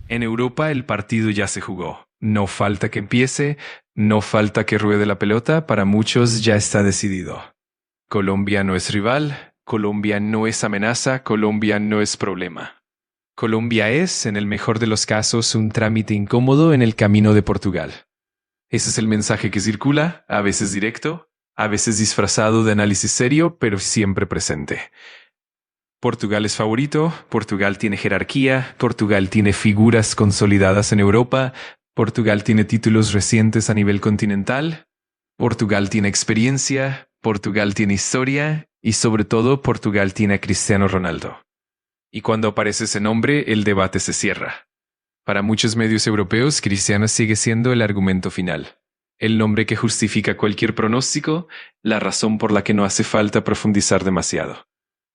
En Europa el partido ya se jugó. No falta que empiece, no falta que ruede la pelota, para muchos ya está decidido. Colombia no es rival, Colombia no es amenaza, Colombia no es problema. Colombia es, en el mejor de los casos, un trámite incómodo en el camino de Portugal. Ese es el mensaje que circula, a veces directo, a veces disfrazado de análisis serio, pero siempre presente. Portugal es favorito, Portugal tiene jerarquía, Portugal tiene figuras consolidadas en Europa, Portugal tiene títulos recientes a nivel continental, Portugal tiene experiencia, Portugal tiene historia y sobre todo Portugal tiene a Cristiano Ronaldo. Y cuando aparece ese nombre, el debate se cierra. Para muchos medios europeos, Cristiano sigue siendo el argumento final. El nombre que justifica cualquier pronóstico, la razón por la que no hace falta profundizar demasiado.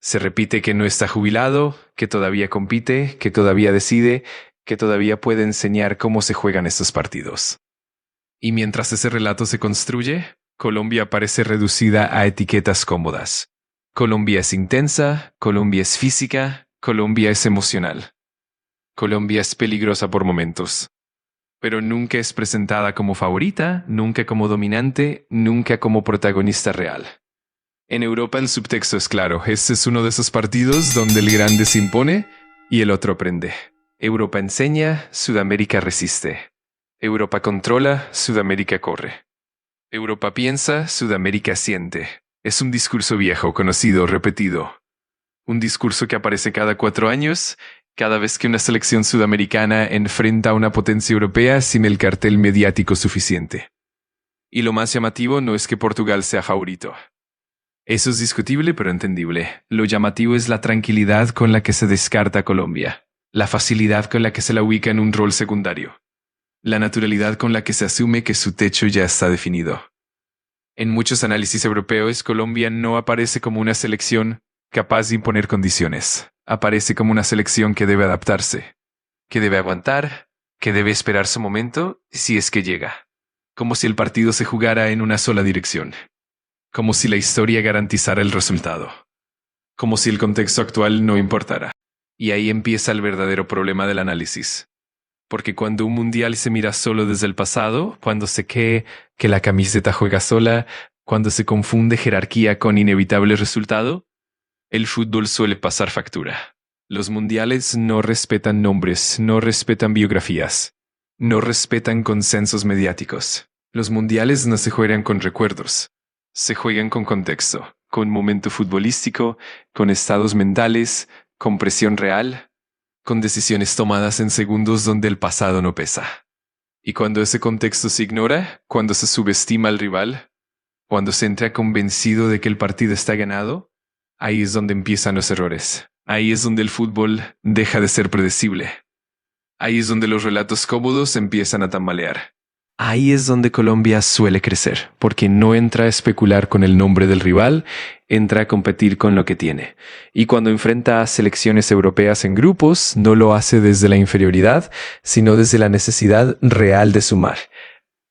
Se repite que no está jubilado, que todavía compite, que todavía decide, que todavía puede enseñar cómo se juegan estos partidos. Y mientras ese relato se construye, Colombia parece reducida a etiquetas cómodas. Colombia es intensa, Colombia es física, Colombia es emocional. Colombia es peligrosa por momentos. Pero nunca es presentada como favorita, nunca como dominante, nunca como protagonista real. En Europa el subtexto es claro, este es uno de esos partidos donde el grande se impone y el otro aprende. Europa enseña, Sudamérica resiste. Europa controla, Sudamérica corre. Europa piensa, Sudamérica siente. Es un discurso viejo, conocido, repetido. Un discurso que aparece cada 4 años, cada vez que una selección sudamericana enfrenta a una potencia europea sin el cartel mediático suficiente. Y lo más llamativo no es que Portugal sea favorito. Eso es discutible pero entendible. Lo llamativo es la tranquilidad con la que se descarta a Colombia, la facilidad con la que se la ubica en un rol secundario, la naturalidad con la que se asume que su techo ya está definido. En muchos análisis europeos, Colombia no aparece como una selección capaz de imponer condiciones. Aparece como una selección que debe adaptarse, que debe aguantar, que debe esperar su momento si es que llega. Como si el partido se jugara en una sola dirección. Como si la historia garantizara el resultado. Como si el contexto actual no importara. Y ahí empieza el verdadero problema del análisis. Porque cuando un mundial se mira solo desde el pasado, cuando se cree que la camiseta juega sola, cuando se confunde jerarquía con inevitable resultado, el fútbol suele pasar factura. Los mundiales no respetan nombres, no respetan biografías, no respetan consensos mediáticos. Los mundiales no se juegan con recuerdos. Se juegan con contexto, con momento futbolístico, con estados mentales, con presión real, con decisiones tomadas en segundos donde el pasado no pesa. Y cuando ese contexto se ignora, cuando se subestima al rival, cuando se entra convencido de que el partido está ganado, ahí es donde empiezan los errores. Ahí es donde el fútbol deja de ser predecible. Ahí es donde los relatos cómodos empiezan a tambalear. Ahí es donde Colombia suele crecer, porque no entra a especular con el nombre del rival, entra a competir con lo que tiene. Y cuando enfrenta a selecciones europeas en grupos, no lo hace desde la inferioridad, sino desde la necesidad real de sumar.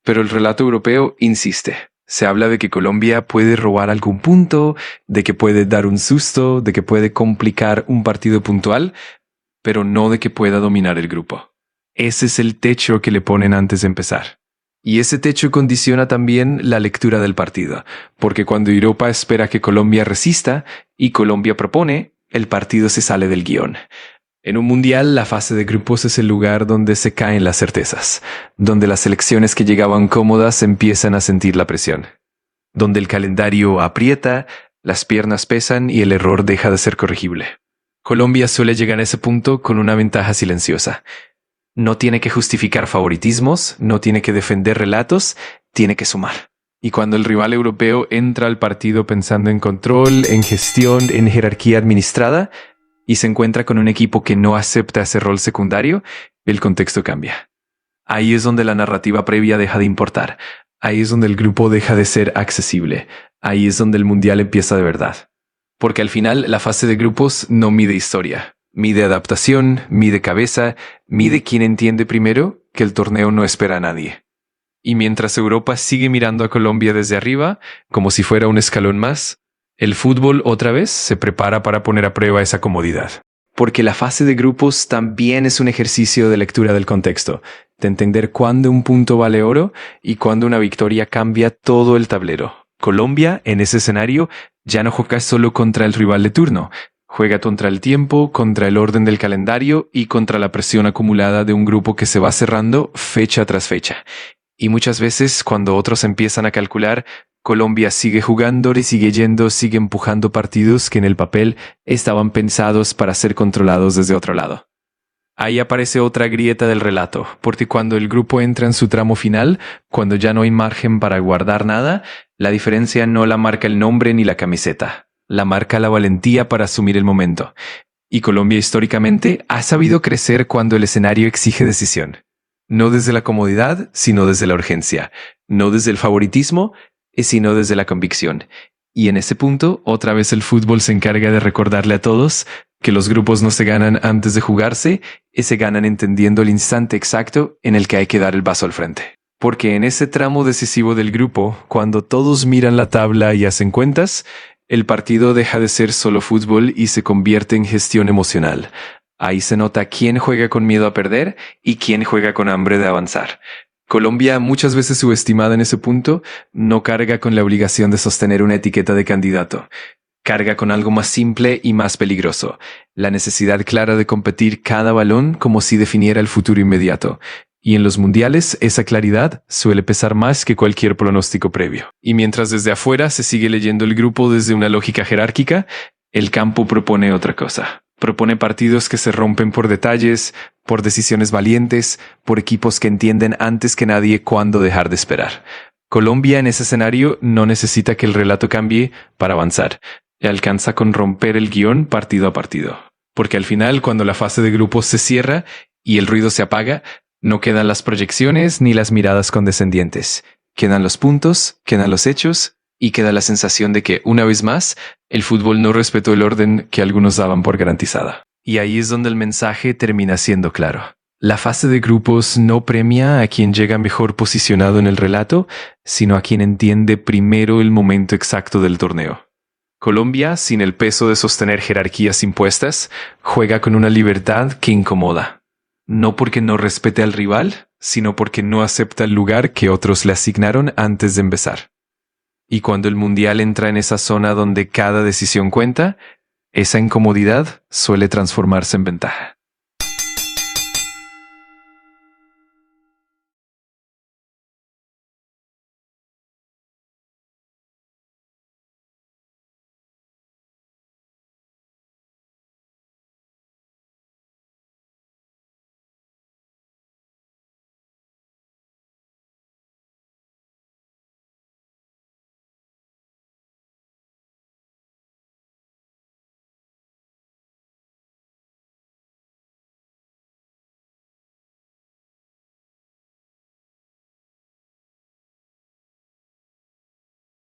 Pero el relato europeo insiste. Se habla de que Colombia puede robar algún punto, de que puede dar un susto, de que puede complicar un partido puntual, pero no de que pueda dominar el grupo. Ese es el techo que le ponen antes de empezar. Y ese techo condiciona también la lectura del partido, porque cuando Europa espera que Colombia resista y Colombia propone, el partido se sale del guión. En un mundial, la fase de grupos es el lugar donde se caen las certezas, donde las selecciones que llegaban cómodas empiezan a sentir la presión, donde el calendario aprieta, las piernas pesan y el error deja de ser corregible. Colombia suele llegar a ese punto con una ventaja silenciosa. No tiene que justificar favoritismos, no tiene que defender relatos, tiene que sumar. Y cuando el rival europeo entra al partido pensando en control, en gestión, en jerarquía administrada, y se encuentra con un equipo que no acepta ese rol secundario, el contexto cambia. Ahí es donde la narrativa previa deja de importar. Ahí es donde el grupo deja de ser accesible. Ahí es donde el mundial empieza de verdad. Porque al final la fase de grupos no mide historia. Mide adaptación, mide cabeza, mide quién entiende primero que el torneo no espera a nadie. Y mientras Europa sigue mirando a Colombia desde arriba, como si fuera un escalón más, el fútbol otra vez se prepara para poner a prueba esa comodidad. Porque la fase de grupos también es un ejercicio de lectura del contexto, de entender cuándo un punto vale oro y cuándo una victoria cambia todo el tablero. Colombia, en ese escenario, ya no juega solo contra el rival de turno, juega contra el tiempo, contra el orden del calendario y contra la presión acumulada de un grupo que se va cerrando fecha tras fecha. Y muchas veces, cuando otros empiezan a calcular, Colombia sigue jugando y sigue yendo, sigue empujando partidos que en el papel estaban pensados para ser controlados desde otro lado. Ahí aparece otra grieta del relato, porque cuando el grupo entra en su tramo final, cuando ya no hay margen para guardar nada, la diferencia no la marca el nombre ni la camiseta, la marca la valentía para asumir el momento. Y Colombia históricamente ha sabido crecer cuando el escenario exige decisión. No desde la comodidad, sino desde la urgencia. No desde el favoritismo, sino desde la convicción. Y en ese punto, otra vez el fútbol se encarga de recordarle a todos que los grupos no se ganan antes de jugarse, se ganan entendiendo el instante exacto en el que hay que dar el paso al frente. Porque en ese tramo decisivo del grupo, cuando todos miran la tabla y hacen cuentas, el partido deja de ser solo fútbol y se convierte en gestión emocional. Ahí se nota quién juega con miedo a perder y quién juega con hambre de avanzar. Colombia, muchas veces subestimada en ese punto, no carga con la obligación de sostener una etiqueta de candidato. Carga con algo más simple y más peligroso, la necesidad clara de competir cada balón como si definiera el futuro inmediato. Y en los mundiales, esa claridad suele pesar más que cualquier pronóstico previo. Y mientras desde afuera se sigue leyendo el grupo desde una lógica jerárquica, el campo propone otra cosa. Propone partidos que se rompen por detalles, por decisiones valientes, por equipos que entienden antes que nadie cuándo dejar de esperar. Colombia en ese escenario no necesita que el relato cambie para avanzar. Alcanza con romper el guión partido a partido. Porque al final, cuando la fase de grupos se cierra y el ruido se apaga, no quedan las proyecciones ni las miradas condescendientes. Quedan los puntos, quedan los hechos y queda la sensación de que, una vez más, el fútbol no respetó el orden que algunos daban por garantizada. Y ahí es donde el mensaje termina siendo claro. La fase de grupos no premia a quien llega mejor posicionado en el relato, sino a quien entiende primero el momento exacto del torneo. Colombia, sin el peso de sostener jerarquías impuestas, juega con una libertad que incomoda. No porque no respete al rival, sino porque no acepta el lugar que otros le asignaron antes de empezar. Y cuando el mundial entra en esa zona donde cada decisión cuenta, esa incomodidad suele transformarse en ventaja.